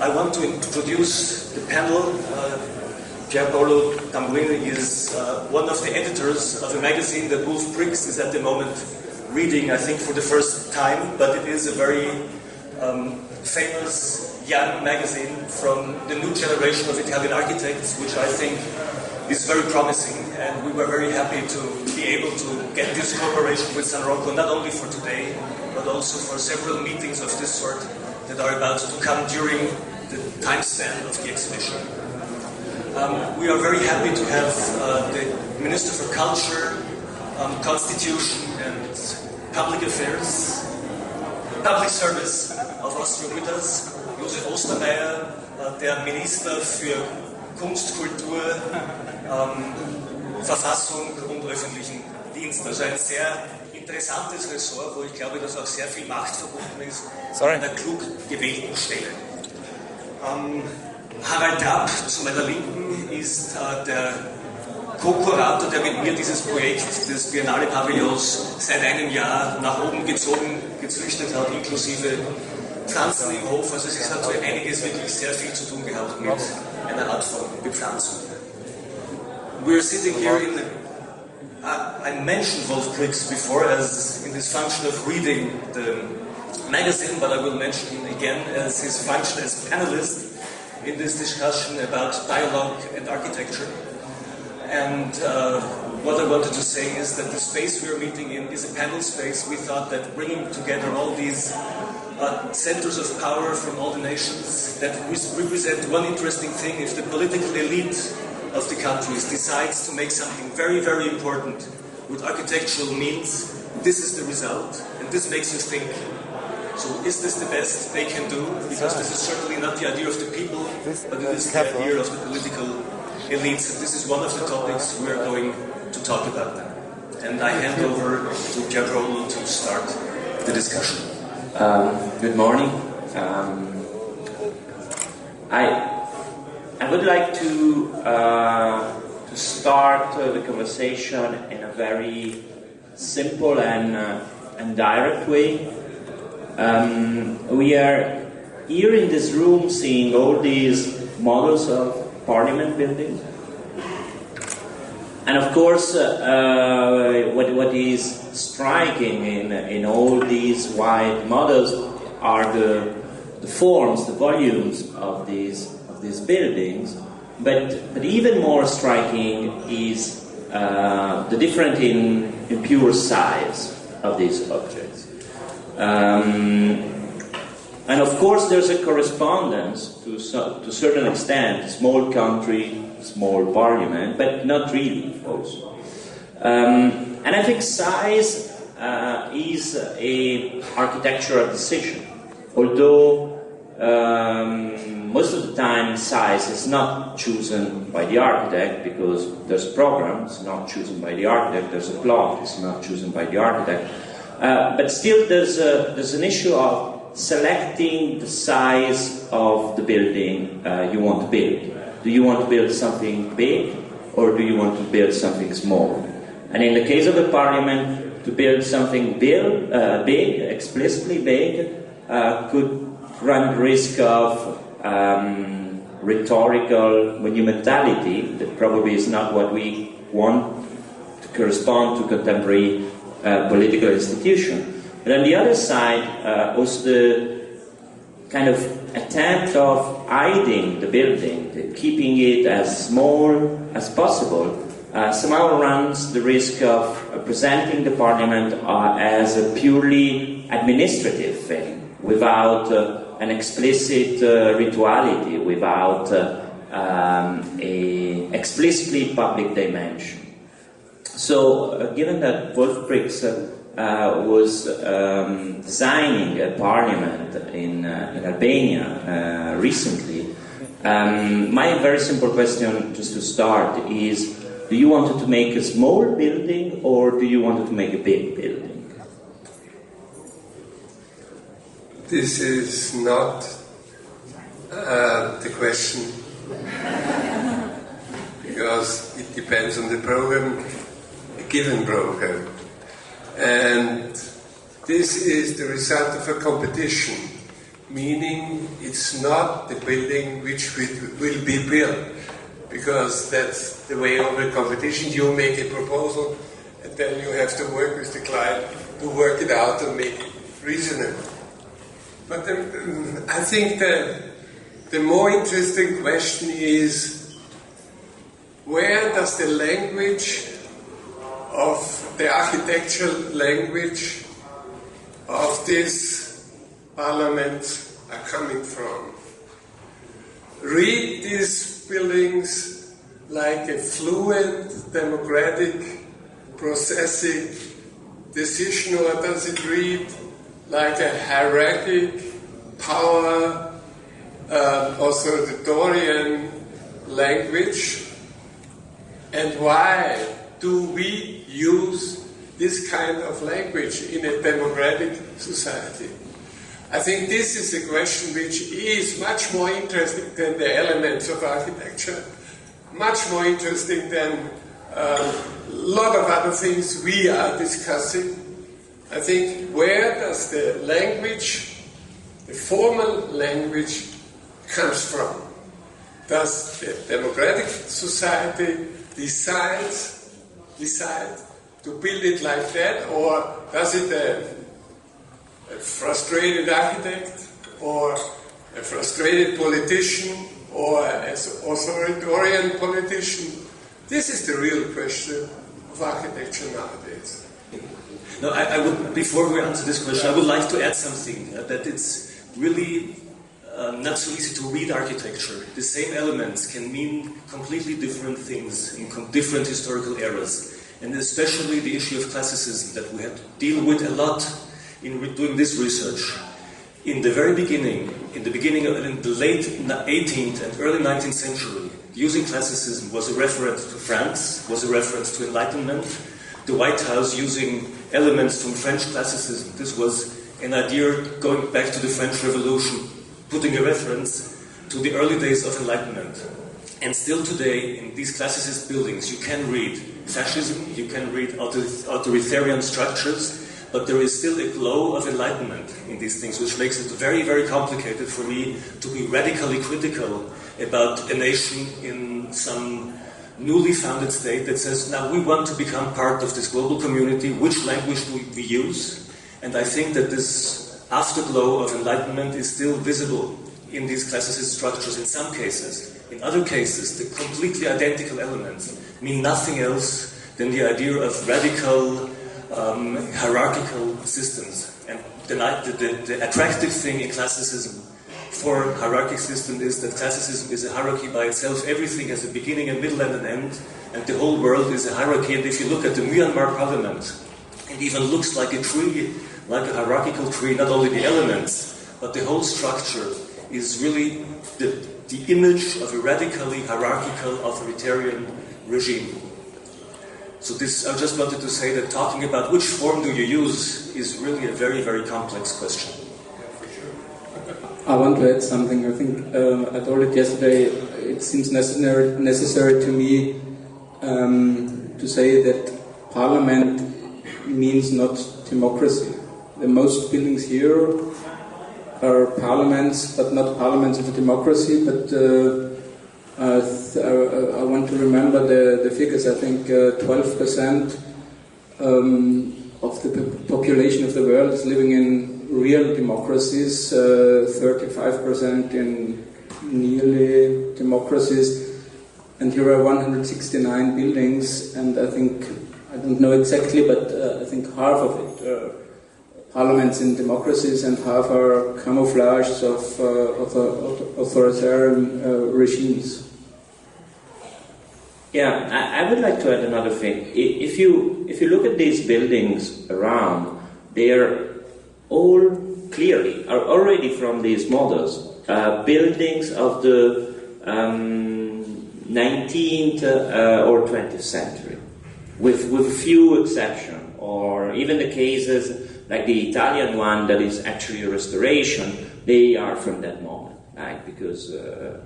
I want to introduce the panel. Paolo Tamburelli is one of the editors of a magazine that Prix is at the moment reading, I think, for the first time, but it is a very famous young magazine from the new generation of Italian architects, which I think is very promising, and we were very happy to be able to get this cooperation with San Rocco, not only for today, but also for several meetings of this sort that are about to come during the time span of the exhibition. We are very happy to have the Minister for Culture, Constitution and Public Affairs, Public Service of Austria with us, Josef Ostermayer, der Minister für Kunst, Kultur, Verfassung und öffentlichen Dienst. Also ein sehr interessantes Ressort, wo ich glaube, dass auch sehr viel Macht verbunden ist an einer klug gewählten Stelle. Harald Trapp, zu meiner Linken, ist der Co-Curator, der mit mir dieses Projekt des Biennale Pavillons seit einem Jahr nach oben gezüchtet hat, inklusive Pflanzen im Hof. Also es hat so einiges wirklich sehr viel zu tun gehabt mit einer Art von Bepflanzung. We're sitting here in the... I mentioned Prix before as in this function of reading the magazine, but I will mention him again as his function as panelist in this discussion about dialogue and architecture. And what I wanted to say is that the space we are meeting in is a panel space. We thought that bringing together all these centers of power from all the nations that represent one interesting thing. If the political elite of the countries decides to make something very, very important with architectural means, this is the result, and this makes you think, so is this the best they can do? Because this is certainly not the idea of the people, but it is the idea of the political elites, and this is one of the topics we are going to talk about now. And I hand over to Paolo to start the discussion. Good morning. I would like to start the conversation in a very simple and direct way. We are here in this room seeing all these models of parliament buildings. And of course, what is striking in all these wide models are the forms, the volumes of these buildings. But even more striking is the difference in pure size of these objects. And of course, there's a correspondence to a certain extent, small country, small parliament, but not really also. And I think size is an architectural decision, although most of the time size is not chosen by the architect because there's a program, it's not chosen by the architect, there's a plot, it's not chosen by the architect. But still there's an issue of selecting the size of the building you want to build. Do you want to build something big or do you want to build something small? And in the case of the parliament, to build something big, explicitly big, could run the risk of rhetorical monumentality that probably is not what we want to correspond to contemporary political institution. But on the other side, also the kind of attempt of hiding the building, keeping it as small as possible, somehow runs the risk of presenting the parliament as a purely administrative thing, without an explicit rituality, without a explicitly public dimension. So, given that Prix was designing a parliament in Albania recently, my very simple question, just to start, is: do you want to make a small building or do you want to make a big building? This is not the question, because it depends on the program, a given program. And this is the result of a competition meaning it's not the building which will be built, because that's the way of the competition. You make a proposal, and then you have to work with the client to work it out and make it reasonable. But I think the more interesting question is, where does the language of the architectural language of this parliament are coming from? Read these buildings like a fluid, democratic, processing decision, or does it read like a hierarchic, power, authoritarian language? And why do we use this kind of language in a democratic society? I think this is a question which is much more interesting than the elements of architecture, much more interesting than a lot of other things we are discussing. I think, where does the language, the formal language, comes from? Does the democratic society decide to build it like that, or does it a frustrated architect, or a frustrated politician, or an authoritarian politician? This is the real question of architecture nowadays. No, I would, before we answer this question, I would like to add something, that it's really not so easy to read architecture. The same elements can mean completely different things in different historical eras, and especially the issue of classicism that we had to deal with a lot in doing this research. In the very beginning, in the late 18th and early 19th century, using classicism was a reference to France, was a reference to Enlightenment. The White House using elements from French classicism. This was an idea going back to the French Revolution, putting a reference to the early days of Enlightenment. And still today, in these classicist buildings, you can read fascism, you can read authoritarian structures, but there is still a glow of Enlightenment in these things, which makes it very, very complicated for me to be radically critical about a nation in some newly founded state that says, now we want to become part of this global community, which language do we use? And I think that this afterglow of Enlightenment is still visible in these classicist structures in some cases. In other cases, the completely identical elements mean nothing else than the idea of radical, hierarchical systems. And the attractive thing in classicism for hierarchic system is that classicism is a hierarchy by itself. Everything has a beginning, a middle, and an end, and the whole world is a hierarchy. And if you look at the Myanmar parliament, it even looks like a tree, like a hierarchical tree, not only the elements, but the whole structure is really the image of a radically hierarchical, authoritarian regime. So this, I just wanted to say that talking about which form do you use is really a very, very complex question. I want to add something. I think I told it yesterday. It seems necessary to me to say that parliament means not democracy. The most buildings here are parliaments, but not parliaments of a democracy. But I want to remember the figures. I think 12% of the population of the world is living in real democracies, 35% in nearly democracies, and here are 169 buildings, and I think, I don't know exactly, but I think half of it are parliaments in democracies and half are camouflages of authoritarian regimes. Yeah, I would like to add another thing. If you look at these buildings around, they are all clearly, are already from these models, buildings of the 19th or 20th century, with few exceptions, or even the cases like the Italian one that is actually a restoration, they are from that moment, right? Because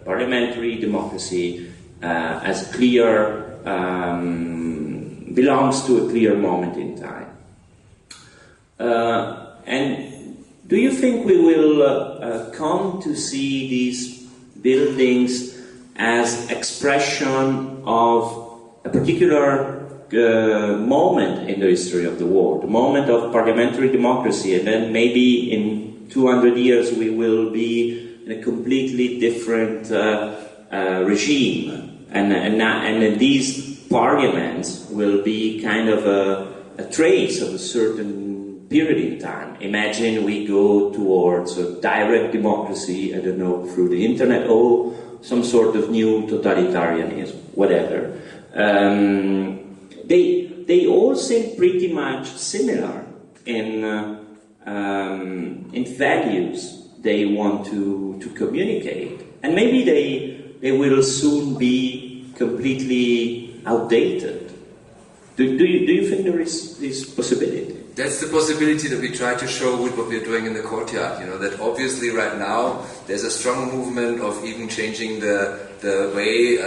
parliamentary democracy as clear belongs to a clear moment in time. And Do you think we will come to see these buildings as expression of a particular moment in the history of the world, a moment of parliamentary democracy, and then maybe in 200 years we will be in a completely different regime, and these parliaments will be kind of a trace of a certain period in time. Imagine we go towards a direct democracy, I don't know, through the internet, or some sort of new totalitarianism, whatever. They all seem pretty much similar in values they want to communicate, and maybe they will soon be completely outdated. Do you think there is this possibility? That's the possibility that we try to show with what we're doing in the courtyard. That obviously right now there's a strong movement of even changing the way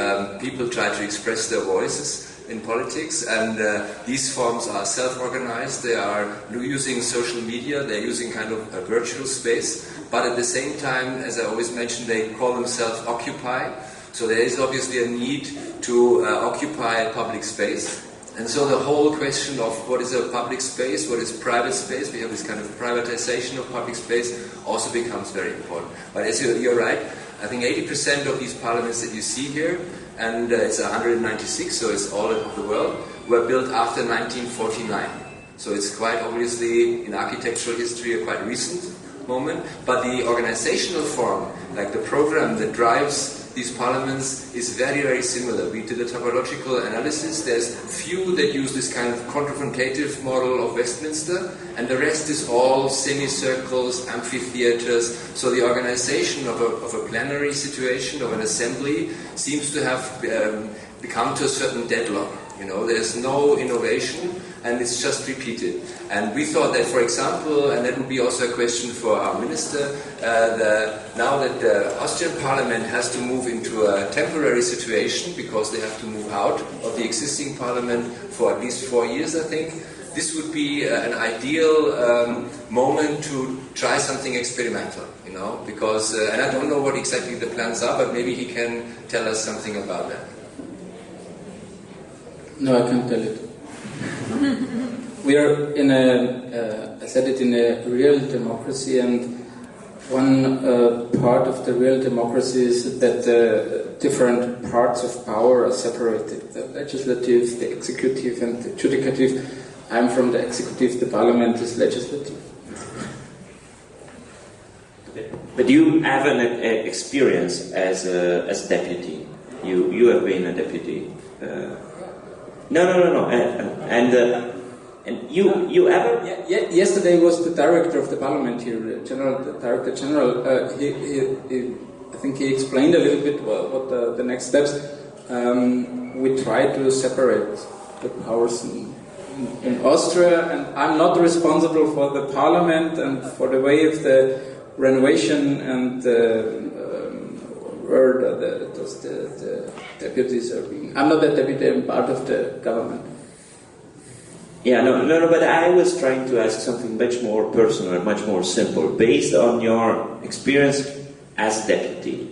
people try to express their voices in politics, and these forms are self-organized. They are using social media, they're using kind of a virtual space, but at the same time, as I always mention, they call themselves Occupy. So there is obviously a need to occupy public space. And so the whole question of what is a public space, what is private space, we have this kind of privatization of public space, also becomes very important. But as you're right, I think 80% of these parliaments that you see here, and it's 196, so it's all over the world, were built after 1949. So it's quite obviously, in architectural history, a quite recent moment. But the organizational form, like the program that drives these parliaments, is very, very similar. We did a topological analysis. There's few that use this kind of confrontative model of Westminster, and the rest is all semicircles, amphitheaters. So the organization of a plenary situation, of an assembly, seems to have become to a certain deadlock. There's no innovation, and it's just repeated. And we thought that, for example, and that would be also a question for our minister, now that the Austrian parliament has to move into a temporary situation because they have to move out of the existing parliament for at least 4 years, I think, this would be an ideal moment to try something experimental, because, and I don't know what exactly the plans are, but maybe he can tell us something about that. No, I can't tell it. We are in I said it, in a real democracy, and one part of the real democracy is that different parts of power are separated. The legislative, the executive, and the judicative. I'm from the executive, the parliament is legislative. But you have an experience as deputy. You have been a deputy. No. And you ever? Yeah, yesterday was the director of the parliament here, the director general. I think he explained a little bit what the next steps. We try to separate the powers in Austria, and I'm not responsible for the parliament and for the way of the renovation and where the deputies are being. I'm not a deputy, I'm part of the government. Yeah, no, but I was trying to ask something much more personal, much more simple, based on your experience as deputy.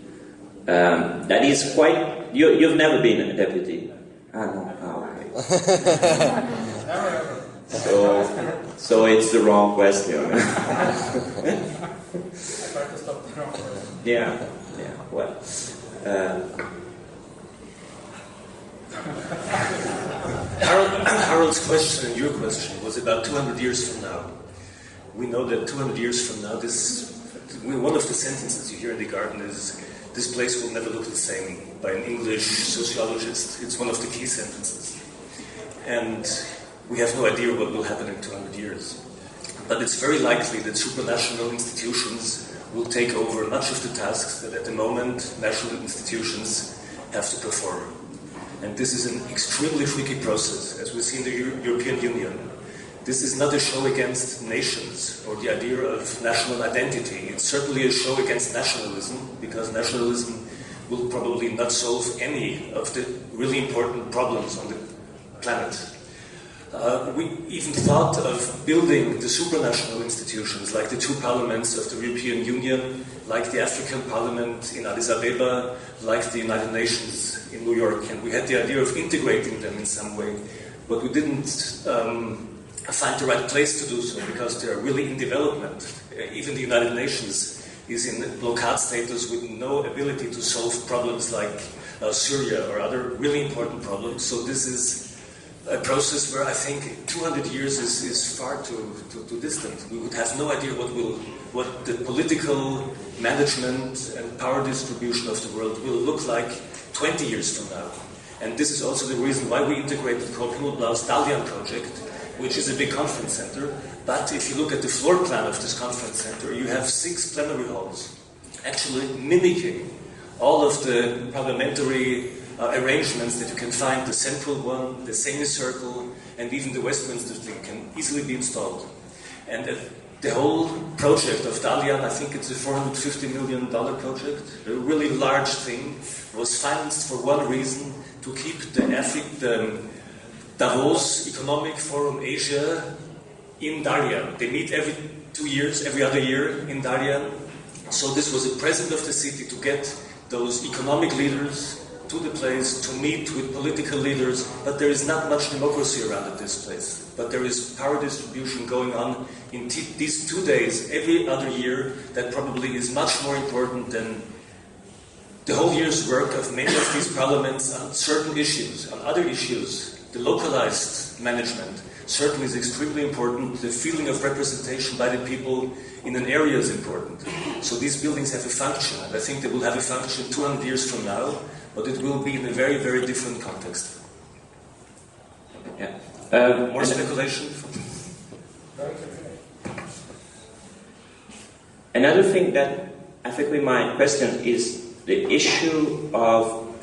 That is quite. You've never been a deputy. Okay. So it's the wrong question. Yeah. Well. Harald's question and your question was about 200 years from now. We know that 200 years from now, one of the sentences you hear in the garden is, "This place will never look the same," by an English sociologist. It's one of the key sentences. And we have no idea what will happen in 200 years. But it's very likely that supranational institutions will take over much of the tasks that at the moment national institutions have to perform. And this is an extremely tricky process, as we see in the European Union. This is not a show against nations or the idea of national identity. It's certainly a show against nationalism, because nationalism will probably not solve any of the really important problems on the planet. We even thought of building the supranational institutions, like the two parliaments of the European Union, like the African Parliament in Addis Abeba, like the United Nations in New York, and we had the idea of integrating them in some way, but we didn't find the right place to do so, because they are really in development. Even the United Nations is in blockade status with no ability to solve problems like Syria or other really important problems. So this is a process where I think 200 years is far too distant. We would have no idea what the political management and power distribution of the world will look like 20 years from now. And this is also the reason why we integrated the Himmelb's Dalian project, which is a big conference center. But if you look at the floor plan of this conference center, you have 6 plenary halls, actually mimicking all of the parliamentary arrangements that you can find. The central one, the semicircle, and even the Westminster thing can easily be installed. And the whole project of Dalian, I think it's a $450 million project, a really large thing, was financed for one reason: to keep the Davos Economic Forum Asia in Dalian. They meet every 2 years, every other year in Dalian. So this was a present of the city to get those economic leaders to the place, to meet with political leaders, but there is not much democracy around at this place. But there is power distribution going on in these 2 days every other year that probably is much more important than the whole year's work of many of these parliaments on certain issues. On other issues, the localized management certainly is extremely important. The feeling of representation by the people in an area is important. So these buildings have a function, and I think they will have a function 200 years from now, but it will be in a very, very different context. Yeah. More speculation? Another thing that I think we might question is the issue of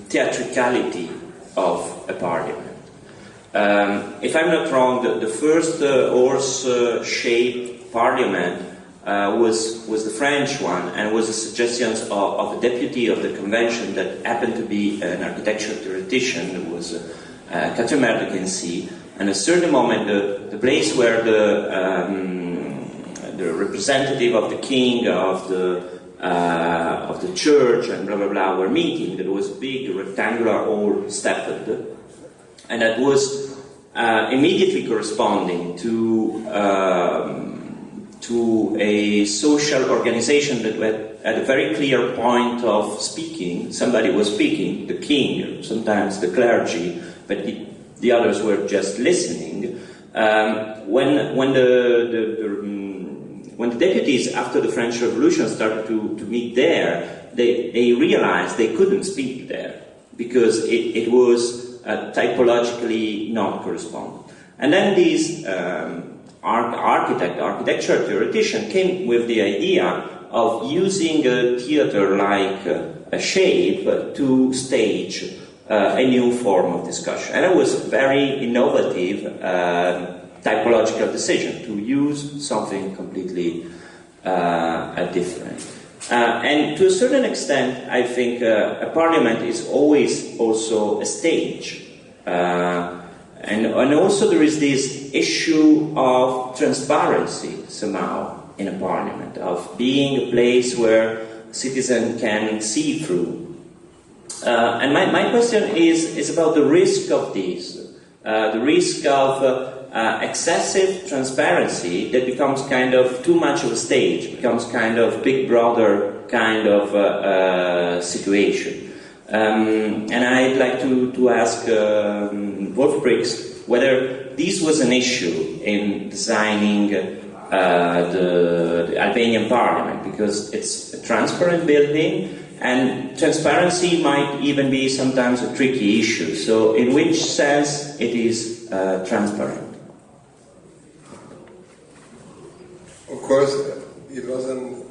theatricality of a parliament. If I'm not wrong, the first horse-shaped parliament was the French one, and was a suggestion of a deputy of the convention that happened to be an architecture theoretician. It was Curator, you can see. And at a certain moment, the place where the representative of the king, of the church, and blah blah blah were meeting, there was a big rectangular hall stepped, and that was immediately corresponding to a social organization that had a very clear point of speaking. Somebody was speaking, the king, sometimes the clergy, but the others were just listening. When the deputies after the French Revolution started to meet there, they realized they couldn't speak there because it was typologically not correspondent. And then these architecture theoretician came with the idea of using a theater like a shape to stage a new form of discussion. And it was a very innovative typological decision to use something completely different. And to a certain extent, I think a parliament is always also a stage. And also there is this issue of transparency somehow in a parliament, of being a place where citizens can see through. And my question is about the risk of this, the risk of excessive transparency that becomes kind of too much of a stage, becomes kind of Big Brother kind of situation. And I'd like to ask Wolf Prix whether this was an issue in designing the Albanian parliament, because it's a transparent building, and transparency might even be sometimes a tricky issue. So in which sense it is transparent? Of course, it wasn't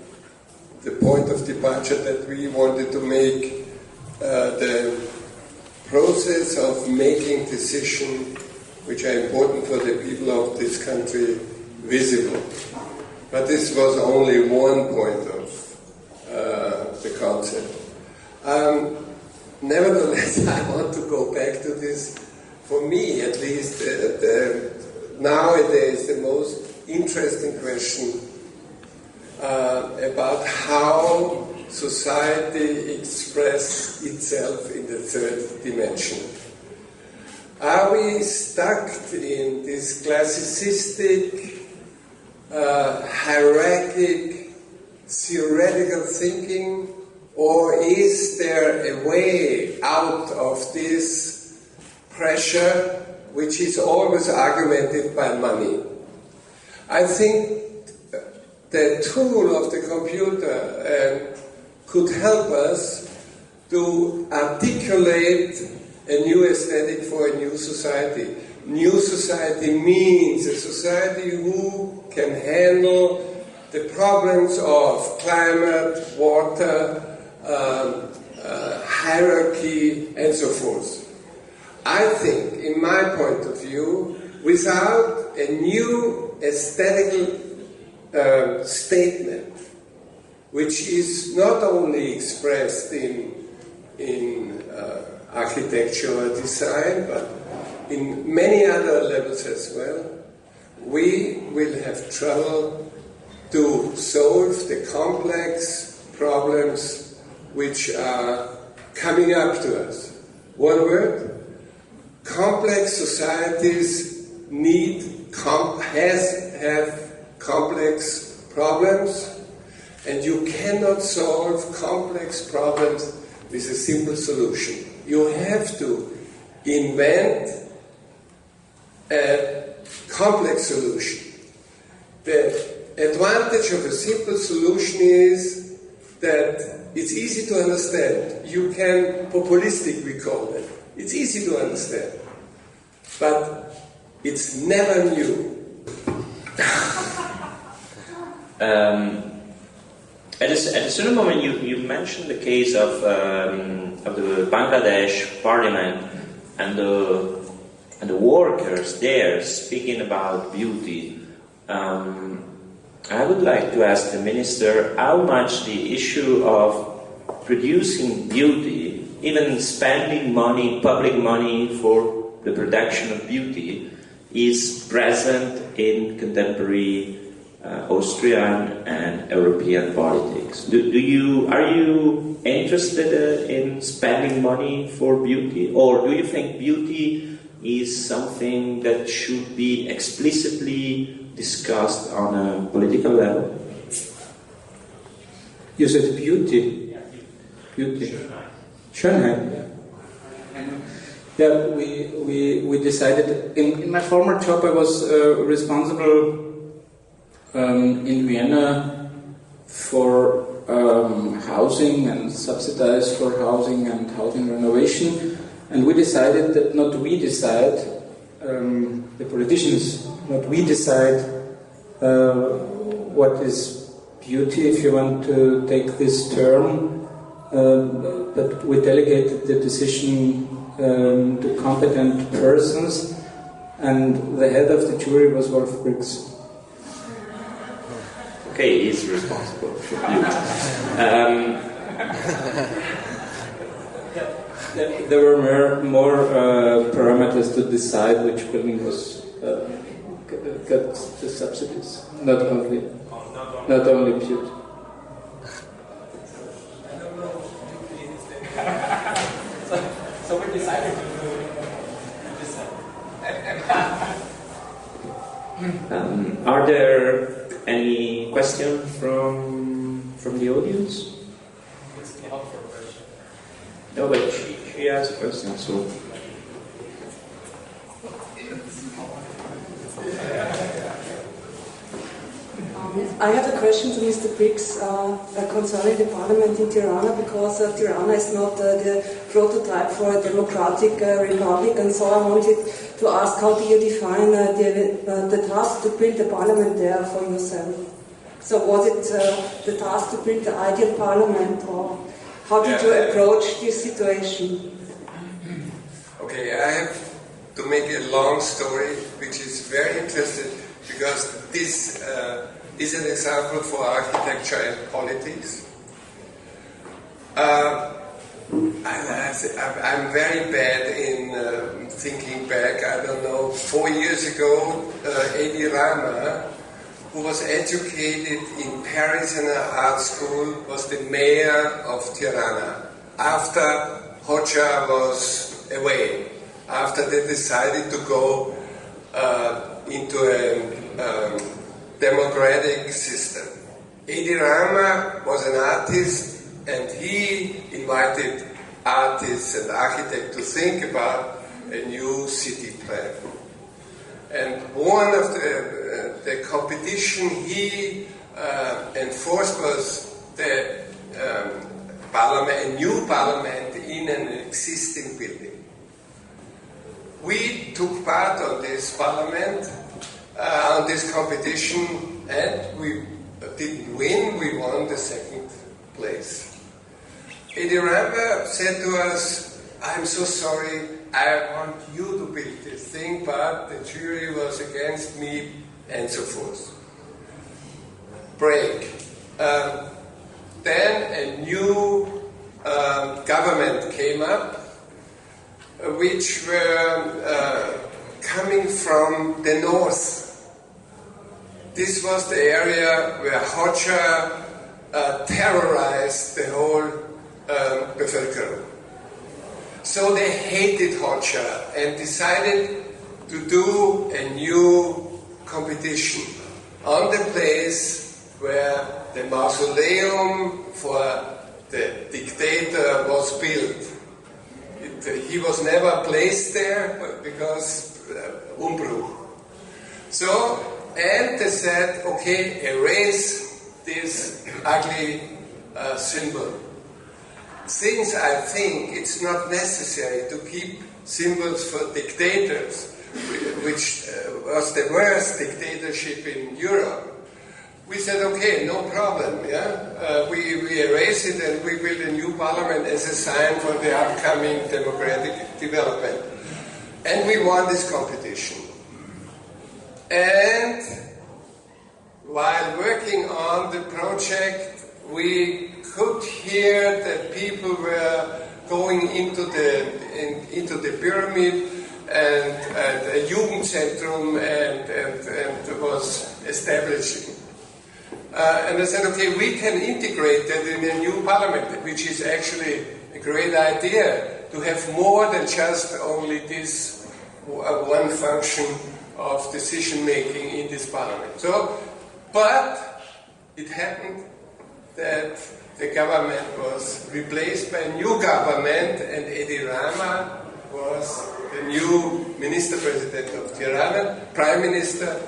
the point of departure that we wanted to make the process of making decisions which are important for the people of this country visible. But this was only one point of the concept. Nevertheless, I want to go back to this for me at least, nowadays the most interesting question about how society expresses itself in the third dimension. Are we stuck in this classicistic, hierarchic, theoretical thinking, or is there a way out of this pressure which is always augmented by money? I think the tool of the computer could help us to articulate a new aesthetic for a new society. New society means a society who can handle the problems of climate, water, hierarchy, and so forth. I think, in my point of view, without a new aesthetical statement, which is not only expressed in architectural design, but in many other levels as well, we will have trouble to solve the complex problems which are coming up to us. One word, complex societies have complex problems, and you cannot solve complex problems with a simple solution. You have to invent a complex solution. The advantage of a simple solution is that it's easy to understand. You can, populistic we call it. It's easy to understand. But it's never new. At a certain moment, you mentioned the case of the Bangladesh parliament and the workers there speaking about beauty. I would like to ask the minister how much the issue of producing beauty, even spending money, public money for the production of beauty, is present in contemporary Austrian and European politics. Are you interested in spending money for beauty, or do you think beauty is something that should be explicitly discussed on a political level? You said beauty. Beauty. Schönheit. Yeah, we decided. In my former job, I was responsible in Vienna for housing and subsidized for housing and housing renovation, and we decided that not we decide, the politicians, not we decide what is beauty, if you want to take this term, but we delegated the decision to competent persons, and the head of the jury was Wolf Briggs. Okay, he's responsible for beauty. There were more parameters to decide which building was got the subsidies, not only beauty. So we decided to do this. Are there any questions from the audience? No, but she has a question, so. I have a question to Mr. Briggs concerning the parliament in Tirana, because Tirana is not the prototype for a democratic republic, and so I wanted to ask, how do you define the task to build the parliament there for yourself? So was it the task to build the ideal parliament, or how did you approach this situation? Okay, I have to make a long story, which is very interesting, because this is an example for architecture and politics. I'm very bad in thinking back. I don't know, 4 years ago, Edi Rama, who was educated in Paris in an art school, was the mayor of Tirana after Hoxha was away, after they decided to go into a democratic system. Edi Rama was an artist, and he invited artists and architects to think about a new city plan. And one of the competition he enforced was the parliament, a new parliament in an existing building. We took part on this parliament, on this competition, and we didn't win, we won the second place. Edi Rama said to us, I'm so sorry, I want you to build this thing, but the jury was against me, and so forth. Break. Then a new government came up, which were coming from the north. This was the area where Hoxha terrorized the whole Bevölkerung. So they hated Hoxha and decided to do a new competition on the place where the mausoleum for the dictator was built. He was never placed there because Umbruch. So, and they said, okay, erase this ugly symbol. Since I think it's not necessary to keep symbols for dictators, which was the worst dictatorship in Europe, we said, okay, no problem, yeah? We erase it and we build a new parliament as a sign for the upcoming democratic development. And we won this competition. And while working on the project, we could hear that people were going into the pyramid and a Jugendzentrum and was establishing. And I said, okay, we can integrate that in a new parliament, which is actually a great idea, to have more than just only this one function of decision making in this parliament. So, but it happened that the government was replaced by a new government, and Edi Rama was the new minister-president of Tirana, prime minister,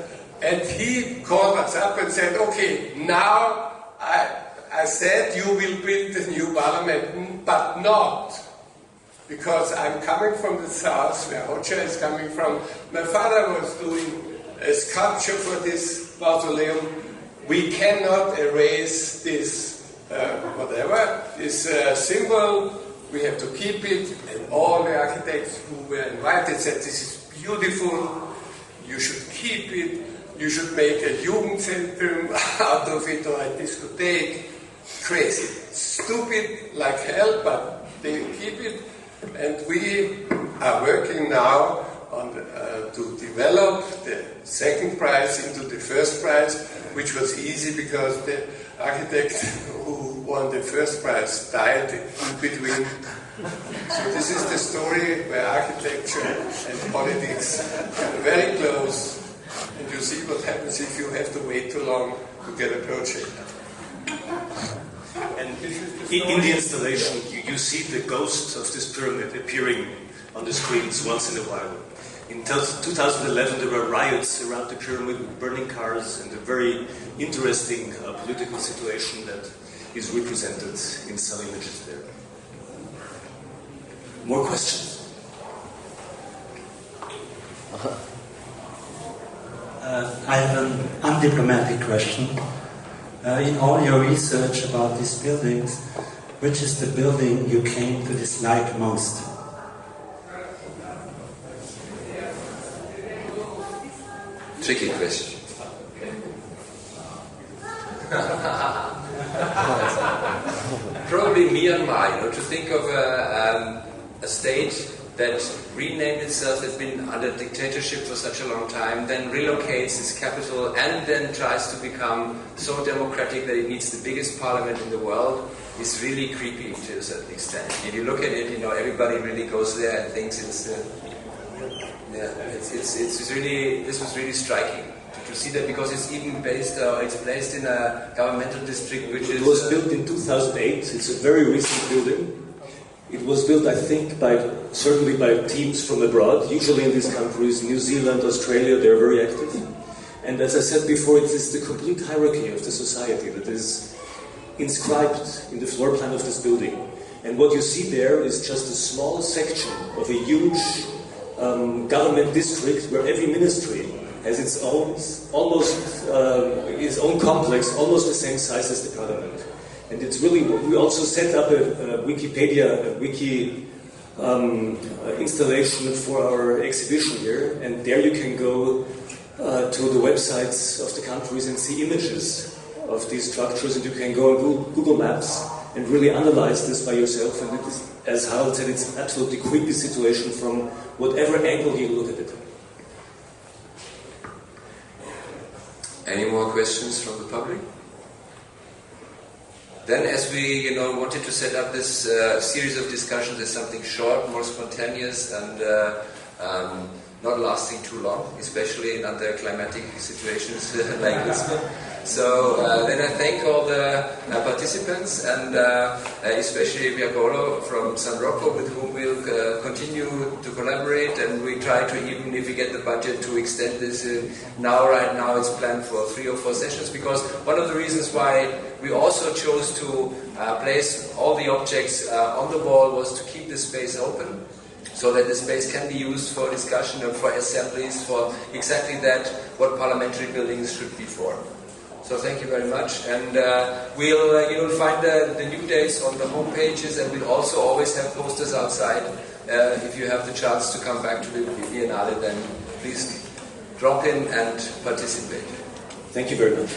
and he called us up and said, okay, now I said you will build the new parliament, but not because I'm coming from the south, where Hoxha is coming from. My father was doing a sculpture for this mausoleum. We cannot erase this this symbol, we have to keep it, and all the architects who were invited said, this is beautiful, you should keep it, you should make a Jugendzentrum out of it, or a discotheque. Crazy, stupid like hell, but they keep it, and we are working now on to develop the second prize into the first prize, which was easy because the architect who won the first prize died in between. So this is the story where architecture and politics are very close, and you see what happens if you have to wait too long to get a project. And in the installation, you see the ghosts of this pyramid appearing on the screens once in a while. In 2011, there were riots around the pyramid with burning cars and a very interesting political situation that is represented in some images there. More questions? I have an undiplomatic question. In all your research about these buildings, which is the building you came to dislike most? Tricky question. Probably Myanmar, to think of a state that renamed itself, that's been under dictatorship for such a long time, then relocates its capital and then tries to become so democratic that it needs the biggest parliament in the world, is really creepy to a certain extent. If you look at it, everybody really goes there and thinks it's really, this was really striking to see that, because it's even it's placed in a governmental district which It was built in 2008. It's a very recent building. It was built, I think, certainly by teams from abroad. Usually in these countries, New Zealand, Australia, they're very active. And as I said before, it is the complete hierarchy of the society that is inscribed in the floor plan of this building. And what you see there is just a small section of a huge government district where every ministry has its own, its own complex, almost the same size as the parliament. And it's really, we also set up a Wikipedia, a wiki installation for our exhibition here, and there you can go to the websites of the countries and see images of these structures, and you can go on Google Maps and really analyze this by yourself. And it is, as Harald said, it's an absolutely creepy situation from whatever angle you look at it. Any more questions from the public? Then, as we wanted to set up this series of discussions as something short, more spontaneous, and not lasting too long, especially in other climatic situations like this one. So then I thank all the participants, and especially Paolo from San Rocco, with whom we'll continue to collaborate, and we try to, even if we get the budget, to extend this. Right now it's planned for 3 or 4 sessions, because one of the reasons why we also chose to place all the objects on the wall was to keep the space open, so that the space can be used for discussion and for assemblies, for exactly that, what parliamentary buildings should be for. So thank you very much, and you'll find the new dates on the home pages, and we'll also always have posters outside. If you have the chance to come back to the Biennale, then please drop in and participate. Thank you very much.